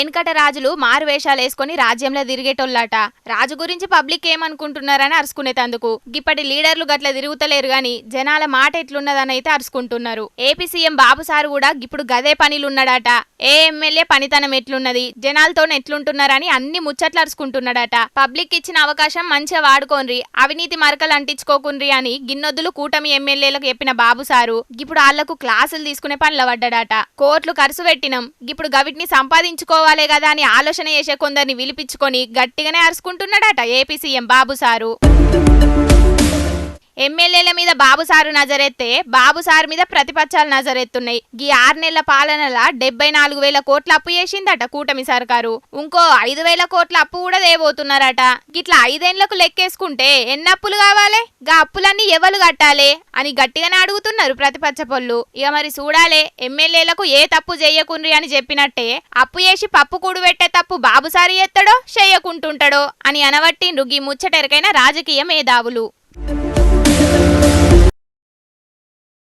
వెనకట రాజులు మారు వేషాలేసుకొని రాజ్యంలో తిరిగేటోళ్ళట. రాజు గురించి పబ్లిక్ ఏమనుకుంటున్నారని అరుచుకునేతందుకు గిప్పటి లీడర్లు గట్ల తిరుగుతలేరు గాని జనాల మాట ఎట్లున్నదని అయితే అరుచుకుంటున్నారు. ఏపీ సీఎం బాబు సారు కూడా ఇప్పుడు గదే పనిలున్నాడట. ఏ ఎమ్మెల్యే పనితనం ఎట్లున్నది, జనాలతో ఎట్లుంటున్నారని అన్ని ముచ్చట్లు అరుచుకుంటున్నాడట. పబ్లిక్ ఇచ్చిన అవకాశం మంచిగా వాడుకోన్రి, అవినీతి మరకలు అంటించుకోకుండ్రి అని గిన్నొద్దులు కూటమి ఎమ్మెల్యేలకు చెప్పిన బాబు సారు ఇప్పుడు వాళ్లకు క్లాసులు తీసుకునే పనిలో పడ్డాడట. కోట్లు ఖర్చు పెట్టినం, ఇప్పుడు గవిటిని సంపాదించుకోవాలి కదా అని ఆలోచన చేసే కొందరిని విలిపించుకొని గట్టిగానే అరుచుకుంటున్నాడట ఏపీ సీఎం బాబు సారు. ఎమ్మెల్యేల మీద బాబు సారు నజరెత్తే బాబు సారు మీద ప్రతిపక్షాలు నజరెత్తున్నాయి. గీ 6 నెలల పాలనల 74,000 కోట్ల అప్పు చేసిందట కూటమి సర్కారు. ఇంకో 5,000 కోట్ల అప్పు కూడా దేబోతున్నారట. గిట్లా 5 ఏళ్లకు లెక్కేసుకుంటే ఎన్ని అప్పులు కావాలి, గా అప్పులన్నీ ఎవరు కట్టాలి అని గట్టిగానే అడుగుతున్నారు ప్రతిపక్ష పొల్లు. ఇక మరి చూడాలే, ఎమ్మెల్యేలకు ఏ తప్పు చెయ్యకుండ్రి అని చెప్పినట్టే అప్పు చేసి పప్పు కూడు పెట్టే తప్పు బాబు సారు ఎత్తడో చెయ్యకుంటుంటాడో అని అనవట్టిండ్రు గీ ముచ్చటెరకైన రాజకీయ మేధావులు.